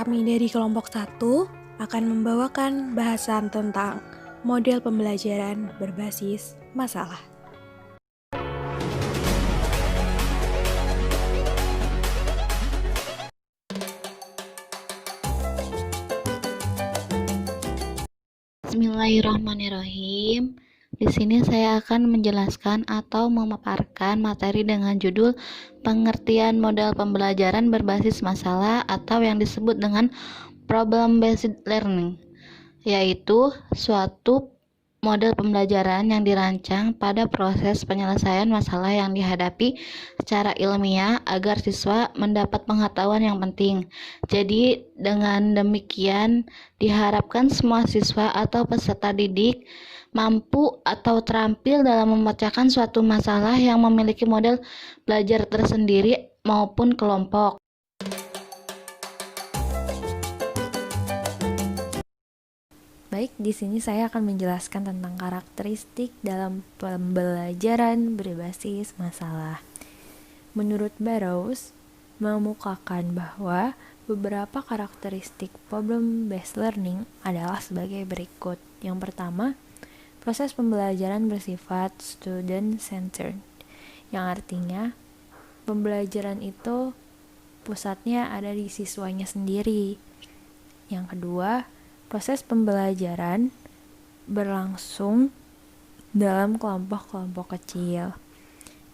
Kami dari kelompok 1 akan membawakan bahasan tentang model pembelajaran berbasis masalah. Bismillahirrahmanirrahim. Di sini saya akan menjelaskan atau memaparkan materi dengan judul pengertian model pembelajaran berbasis masalah atau yang disebut dengan problem based learning, yaitu suatu model pembelajaran yang dirancang pada proses penyelesaian masalah yang dihadapi secara ilmiah agar siswa mendapat pengetahuan yang penting. Jadi dengan demikian diharapkan semua siswa atau peserta didik mampu atau terampil dalam memecahkan suatu masalah yang memiliki model belajar tersendiri maupun kelompok. Baik, di sini saya akan menjelaskan tentang karakteristik dalam pembelajaran berbasis masalah. Menurut Barrows, mengemukakan bahwa beberapa karakteristik problem-based learning adalah sebagai berikut. Yang pertama, proses pembelajaran bersifat student-centered, yang artinya pembelajaran itu pusatnya ada di siswanya sendiri. Yang kedua, proses pembelajaran berlangsung dalam kelompok-kelompok kecil.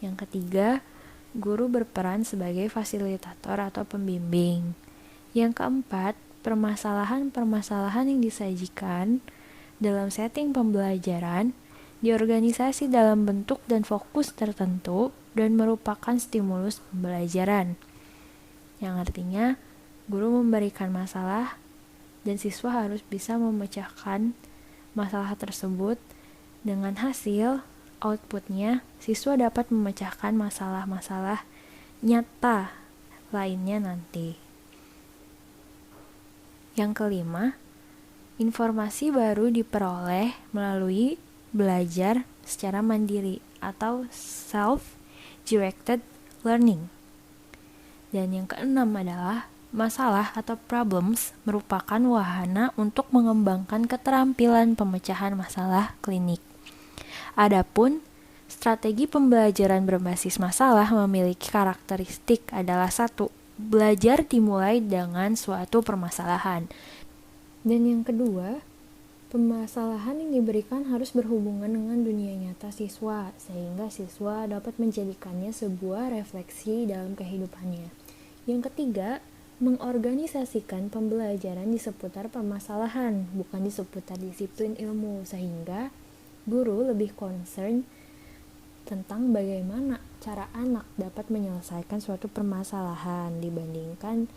Yang ketiga, guru berperan sebagai fasilitator atau pembimbing. Yang keempat, permasalahan-permasalahan yang disajikan dalam setting pembelajaran diorganisasi dalam bentuk dan fokus tertentu dan merupakan stimulus pembelajaran. Yang artinya, guru memberikan masalah dan siswa harus bisa memecahkan masalah tersebut. Dengan hasil outputnya, siswa dapat memecahkan masalah-masalah nyata lainnya nanti. Yang kelima, informasi baru diperoleh melalui belajar secara mandiri atau self-directed learning. Dan yang keenam adalah masalah atau problems merupakan wahana untuk mengembangkan keterampilan pemecahan masalah klinik. Adapun strategi pembelajaran berbasis masalah memiliki karakteristik adalah 1. Belajar dimulai dengan suatu permasalahan. Dan yang kedua, permasalahan yang diberikan harus berhubungan dengan dunia nyata siswa, sehingga siswa dapat menjadikannya sebuah refleksi dalam kehidupannya. Yang ketiga, mengorganisasikan pembelajaran di seputar permasalahan, bukan di seputar disiplin ilmu, sehingga guru lebih concern tentang bagaimana cara anak dapat menyelesaikan suatu permasalahan dibandingkan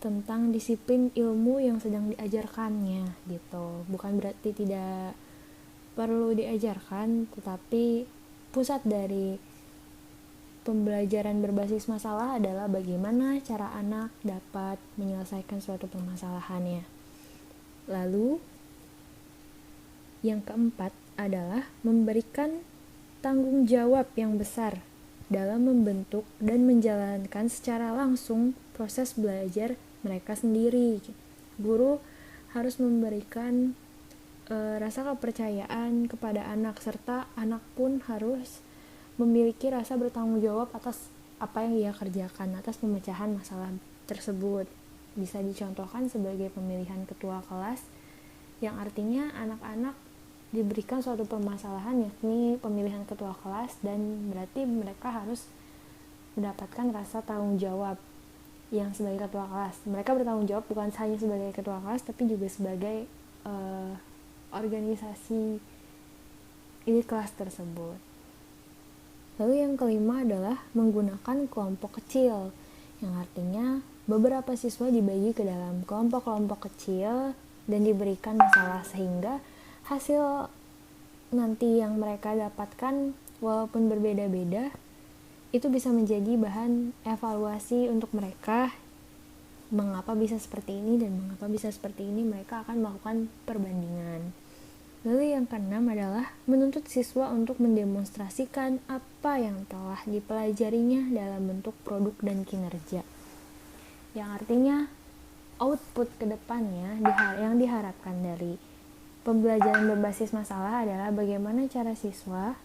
tentang disiplin ilmu yang sedang diajarkannya gitu. Bukan berarti tidak perlu diajarkan, tetapi pusat dari pembelajaran berbasis masalah adalah bagaimana cara anak dapat menyelesaikan suatu permasalahannya. Lalu, yang keempat adalah memberikan tanggung jawab yang besar dalam membentuk dan menjalankan secara langsung proses belajar mereka sendiri. Guru harus memberikan rasa kepercayaan kepada anak, serta anak pun harus memiliki rasa bertanggung jawab atas apa yang ia kerjakan, atas pemecahan masalah tersebut. Bisa dicontohkan sebagai pemilihan ketua kelas, yang artinya anak-anak diberikan suatu permasalahan, yakni pemilihan ketua kelas, dan berarti mereka harus mendapatkan rasa tanggung jawab yang sebagai ketua kelas. Mereka bertanggung jawab bukan hanya sebagai ketua kelas, tapi juga sebagai organisasi di kelas tersebut. Lalu yang kelima adalah menggunakan kelompok kecil, yang artinya beberapa siswa dibagi ke dalam kelompok-kelompok kecil dan diberikan masalah, sehingga hasil nanti yang mereka dapatkan walaupun berbeda-beda itu bisa menjadi bahan evaluasi untuk mereka. Mengapa bisa seperti ini dan mengapa bisa seperti ini, mereka akan melakukan perbandingan. Lalu yang keenam adalah menuntut siswa untuk mendemonstrasikan apa yang telah dipelajarinya dalam bentuk produk dan kinerja. yang artinya output kedepannya yang diharapkan dari pembelajaran berbasis masalah adalah bagaimana cara siswa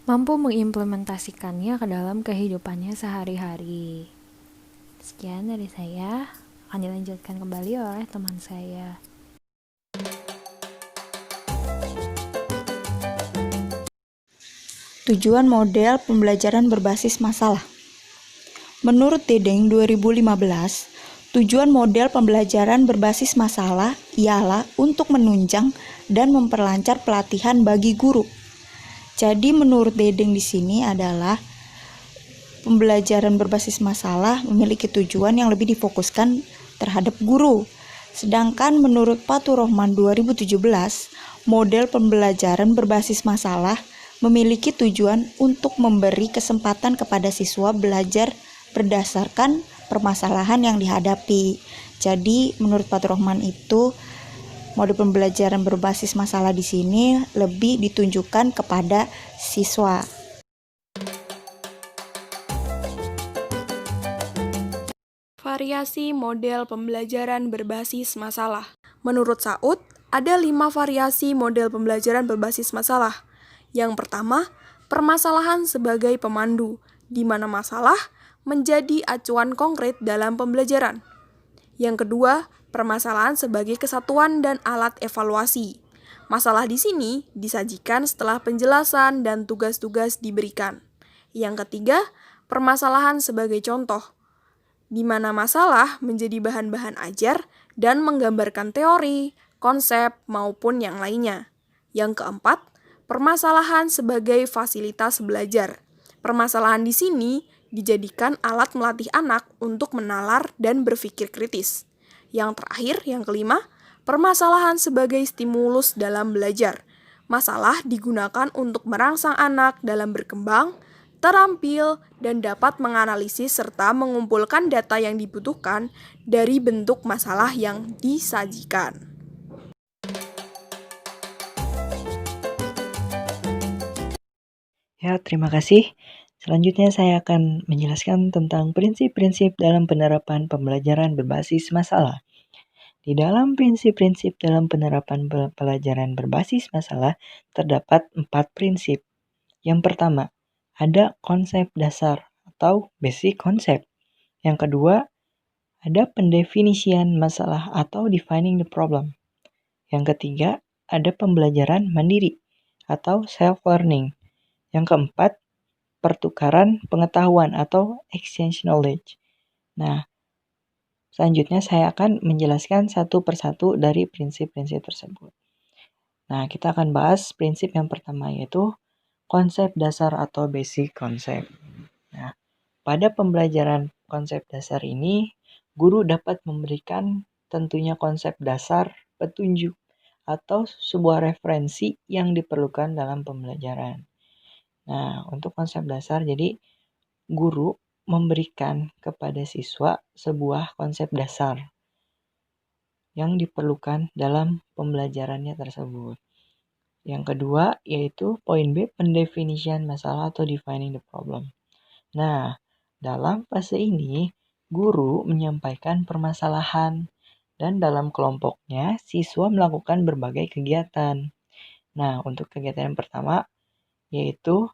mampu mengimplementasikannya ke dalam kehidupannya sehari-hari. Sekian dari saya, akan dilanjutkan kembali oleh teman saya. Tujuan model pembelajaran berbasis masalah. Menurut Dedeng 2015, tujuan model pembelajaran berbasis masalah ialah untuk menunjang dan memperlancar pelatihan bagi guru. Jadi menurut Dedeng di sini adalah pembelajaran berbasis masalah memiliki tujuan yang lebih difokuskan terhadap guru. Sedangkan menurut Fathur Rahman 2017, model pembelajaran berbasis masalah memiliki tujuan untuk memberi kesempatan kepada siswa belajar berdasarkan permasalahan yang dihadapi. Jadi menurut Fathur Rahman itu model pembelajaran berbasis masalah di sini lebih ditunjukkan kepada siswa. Variasi model pembelajaran berbasis masalah. Menurut Saud, ada 5 variasi model pembelajaran berbasis masalah. Yang pertama, permasalahan sebagai pemandu, di mana masalah menjadi acuan konkret dalam pembelajaran. Yang kedua, permasalahan sebagai kesatuan dan alat evaluasi. Masalah di sini disajikan setelah penjelasan dan tugas-tugas diberikan. Yang ketiga, permasalahan sebagai contoh, di mana masalah menjadi bahan-bahan ajar dan menggambarkan teori, konsep, maupun yang lainnya. Yang keempat, permasalahan sebagai fasilitas belajar. Permasalahan di sini dijadikan alat melatih anak untuk menalar dan berpikir kritis. Yang terakhir, yang kelima, permasalahan sebagai stimulus dalam belajar. Masalah digunakan untuk merangsang anak dalam berkembang, terampil, dan dapat menganalisis serta mengumpulkan data yang dibutuhkan dari bentuk masalah yang disajikan. Ya, terima kasih. Selanjutnya saya akan menjelaskan tentang prinsip-prinsip dalam penerapan pembelajaran berbasis masalah. Di dalam prinsip-prinsip dalam penerapan pelajaran berbasis masalah terdapat 4 prinsip. Yang pertama, ada konsep dasar atau basic concept. Yang kedua, ada pendefinisian masalah atau defining the problem. Yang ketiga, ada pembelajaran mandiri atau self-learning. Yang keempat, pertukaran pengetahuan atau exchange knowledge. Nah, selanjutnya saya akan menjelaskan satu persatu dari prinsip-prinsip tersebut. Nah, kita akan bahas prinsip yang pertama yaitu konsep dasar atau basic concept. Nah, pada pembelajaran konsep dasar ini, guru dapat memberikan tentunya konsep dasar, petunjuk, atau sebuah referensi yang diperlukan dalam pembelajaran. Nah, untuk konsep dasar, jadi guru memberikan kepada siswa sebuah konsep dasar yang diperlukan dalam pembelajarannya tersebut. Yang kedua, yaitu poin B, pendefinisian masalah atau defining the problem. Nah, dalam fase ini, guru menyampaikan permasalahan dan dalam kelompoknya, siswa melakukan berbagai kegiatan. Nah, untuk kegiatan yang pertama, yaitu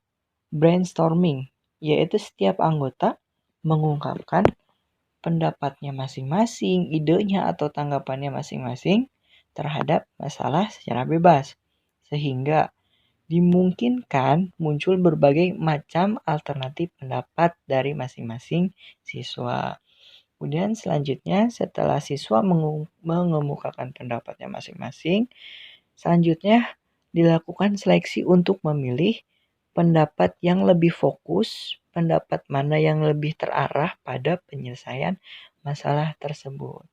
brainstorming, yaitu setiap anggota mengungkapkan pendapatnya masing-masing, idenya atau tanggapannya masing-masing terhadap masalah secara bebas, sehingga dimungkinkan muncul berbagai macam alternatif pendapat dari masing-masing siswa. Kemudian selanjutnya setelah siswa mengemukakan pendapatnya masing-masing, selanjutnya dilakukan seleksi untuk memilih pendapat yang lebih fokus, pendapat mana yang lebih terarah pada penyelesaian masalah tersebut.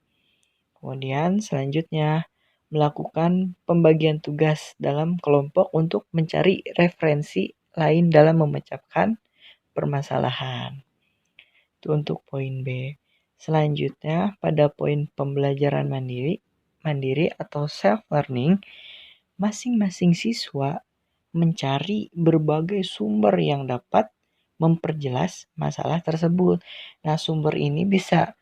Kemudian selanjutnya melakukan pembagian tugas dalam kelompok untuk mencari referensi lain dalam memecahkan permasalahan. Itu untuk poin B. Selanjutnya pada poin pembelajaran mandiri atau self-learning, masing-masing siswa mencari berbagai sumber yang dapat memperjelas masalah tersebut. Nah, sumber ini bisa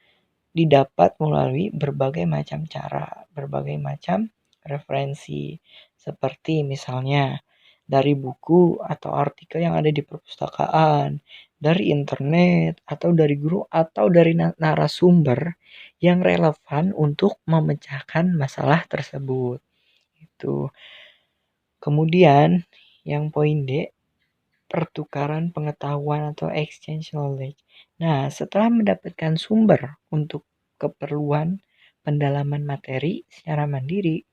didapat melalui berbagai macam cara, berbagai macam referensi, seperti misalnya dari buku atau artikel yang ada di perpustakaan, dari internet, atau dari guru, atau dari narasumber yang relevan untuk memecahkan masalah tersebut. Itu. Kemudian, yang poin D, pertukaran pengetahuan atau exchange knowledge. Nah, setelah mendapatkan sumber untuk keperluan pendalaman materi secara mandiri,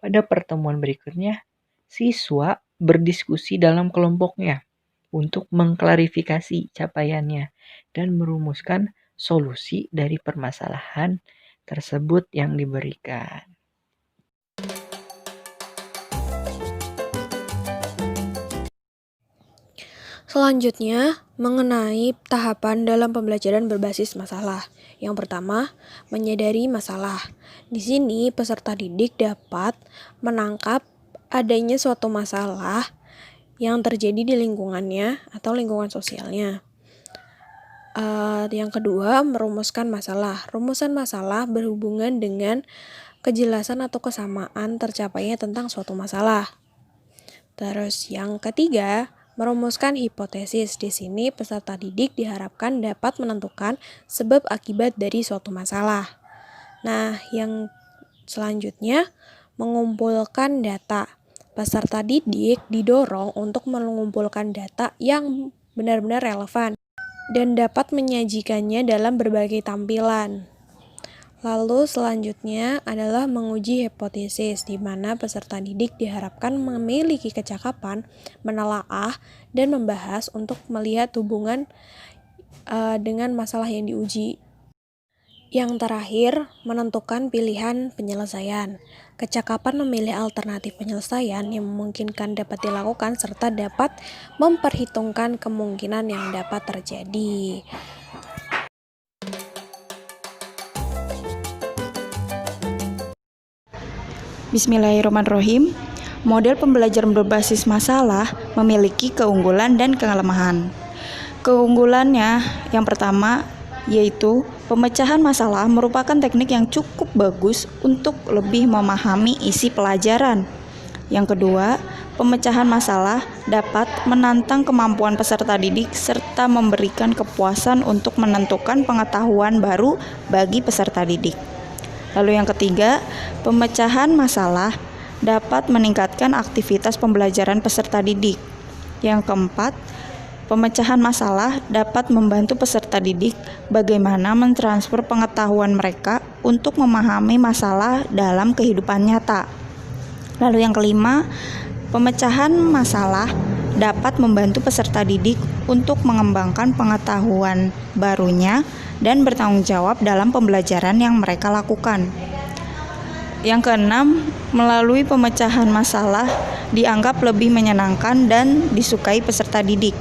pada pertemuan berikutnya, siswa berdiskusi dalam kelompoknya untuk mengklarifikasi capaiannya dan merumuskan solusi dari permasalahan tersebut yang diberikan. Selanjutnya, mengenai tahapan dalam pembelajaran berbasis masalah. Yang pertama, menyadari masalah. Di sini, peserta didik dapat menangkap adanya suatu masalah yang terjadi di lingkungannya atau lingkungan sosialnya. Yang kedua, merumuskan masalah. Rumusan masalah berhubungan dengan kejelasan atau kesamaan tercapainya tentang suatu masalah. Terus yang ketiga, merumuskan hipotesis. Di sini peserta didik diharapkan dapat menentukan sebab akibat dari suatu masalah. Nah, yang selanjutnya, mengumpulkan data. Peserta didik didorong untuk mengumpulkan data yang benar-benar relevan dan dapat menyajikannya dalam berbagai tampilan. Lalu selanjutnya adalah menguji hipotesis, di mana peserta didik diharapkan memiliki kecakapan menelaah dan membahas untuk melihat hubungan dengan masalah yang diuji. Yang terakhir, menentukan pilihan penyelesaian. Kecakapan memilih alternatif penyelesaian yang memungkinkan dapat dilakukan serta dapat memperhitungkan kemungkinan yang dapat terjadi. Bismillahirrahmanirrahim. Model pembelajaran berbasis masalah memiliki keunggulan dan kelemahan. Keunggulannya yang pertama yaitu pemecahan masalah merupakan teknik yang cukup bagus untuk lebih memahami isi pelajaran. Yang kedua, pemecahan masalah dapat menantang kemampuan peserta didik serta memberikan kepuasan untuk menentukan pengetahuan baru bagi peserta didik. Lalu yang ketiga, pemecahan masalah dapat meningkatkan aktivitas pembelajaran peserta didik. Yang keempat, pemecahan masalah dapat membantu peserta didik bagaimana mentransfer pengetahuan mereka untuk memahami masalah dalam kehidupan nyata. Lalu yang kelima, pemecahan masalah dapat membantu peserta didik untuk mengembangkan pengetahuan barunya dan bertanggung jawab dalam pembelajaran yang mereka lakukan. Yang keenam, melalui pemecahan masalah dianggap lebih menyenangkan dan disukai peserta didik.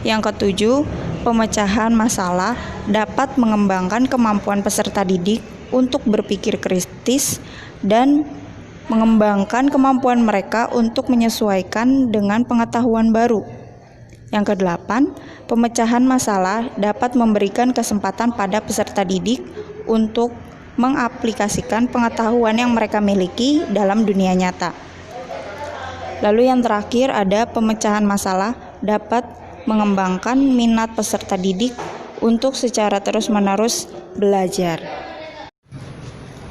Yang ketujuh, pemecahan masalah dapat mengembangkan kemampuan peserta didik untuk berpikir kritis dan mengembangkan kemampuan mereka untuk menyesuaikan dengan pengetahuan baru. Yang kedelapan, pemecahan masalah dapat memberikan kesempatan pada peserta didik untuk mengaplikasikan pengetahuan yang mereka miliki dalam dunia nyata. Lalu yang terakhir ada pemecahan masalah dapat mengembangkan minat peserta didik untuk secara terus-menerus belajar.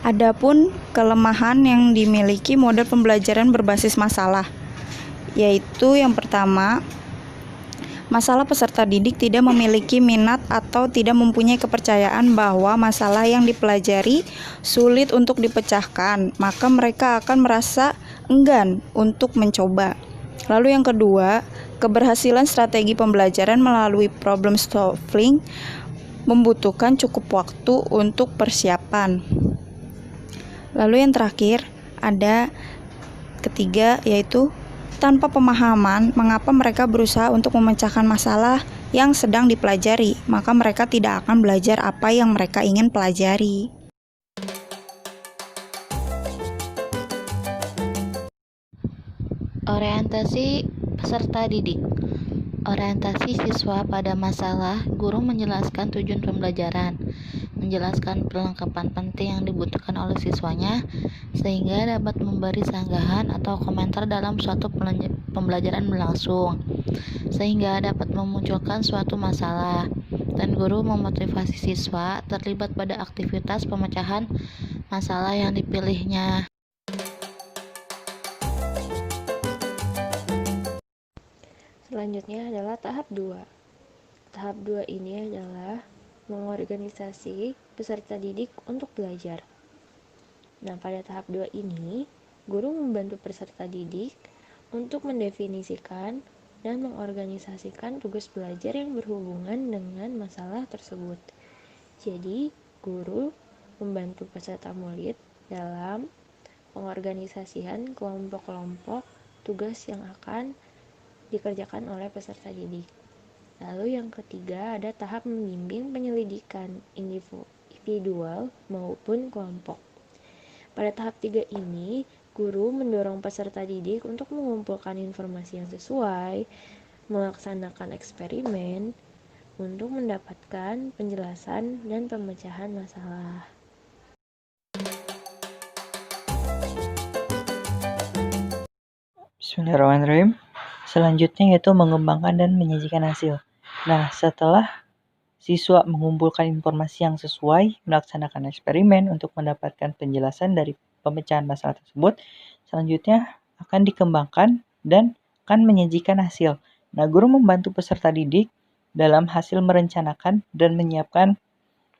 Adapun kelemahan yang dimiliki model pembelajaran berbasis masalah, yaitu yang pertama, masalah peserta didik tidak memiliki minat atau tidak mempunyai kepercayaan bahwa masalah yang dipelajari sulit untuk dipecahkan, maka mereka akan merasa enggan untuk mencoba. Lalu yang kedua, keberhasilan strategi pembelajaran melalui problem solving membutuhkan cukup waktu untuk persiapan. Lalu yang terakhir, ada ketiga yaitu tanpa pemahaman mengapa mereka berusaha untuk memecahkan masalah yang sedang dipelajari, maka mereka tidak akan belajar apa yang mereka ingin pelajari. Orientasi peserta didik. Orientasi siswa pada masalah, guru menjelaskan tujuan pembelajaran. menjelaskan perlengkapan penting yang dibutuhkan oleh siswanya, sehingga dapat memberi sanggahan atau komentar dalam suatu pembelajaran berlangsung, sehingga dapat memunculkan suatu masalah, dan guru memotivasi siswa terlibat pada aktivitas pemecahan masalah yang dipilihnya. Selanjutnya adalah tahap 2. Tahap 2 ini adalah mengorganisasi peserta didik untuk belajar. Nah, pada tahap 2 ini, guru membantu peserta didik untuk mendefinisikan dan mengorganisasikan tugas belajar yang berhubungan dengan masalah tersebut. Jadi, guru membantu peserta murid dalam pengorganisasian kelompok-kelompok tugas yang akan dikerjakan oleh peserta didik. Lalu yang ketiga ada tahap membimbing penyelidikan individual maupun kelompok. Pada tahap 3 ini, guru mendorong peserta didik untuk mengumpulkan informasi yang sesuai, melaksanakan eksperimen, untuk mendapatkan penjelasan dan pemecahan masalah. Bismillahirrahmanirrahim. Selanjutnya yaitu mengembangkan dan menyajikan hasil. Nah, setelah siswa mengumpulkan informasi yang sesuai, melaksanakan eksperimen untuk mendapatkan penjelasan dari pemecahan masalah tersebut, selanjutnya akan dikembangkan dan akan menyajikan hasil. Nah, guru membantu peserta didik dalam hasil merencanakan dan menyiapkan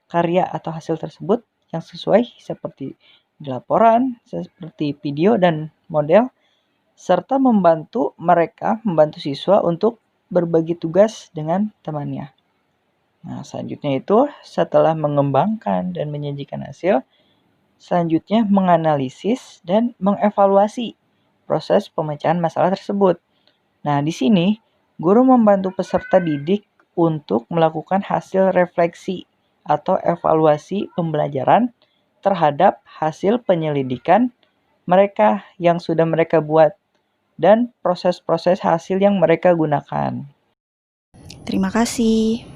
karya atau hasil tersebut yang sesuai seperti di laporan, seperti video dan model, serta membantu siswa untuk berbagi tugas dengan temannya. Nah, selanjutnya itu setelah mengembangkan dan menyajikan hasil, selanjutnya menganalisis dan mengevaluasi proses pemecahan masalah tersebut. Nah, di sini guru membantu peserta didik untuk melakukan hasil refleksi atau evaluasi pembelajaran terhadap hasil penyelidikan mereka yang sudah mereka buat dan proses-proses hasil yang mereka gunakan. Terima kasih.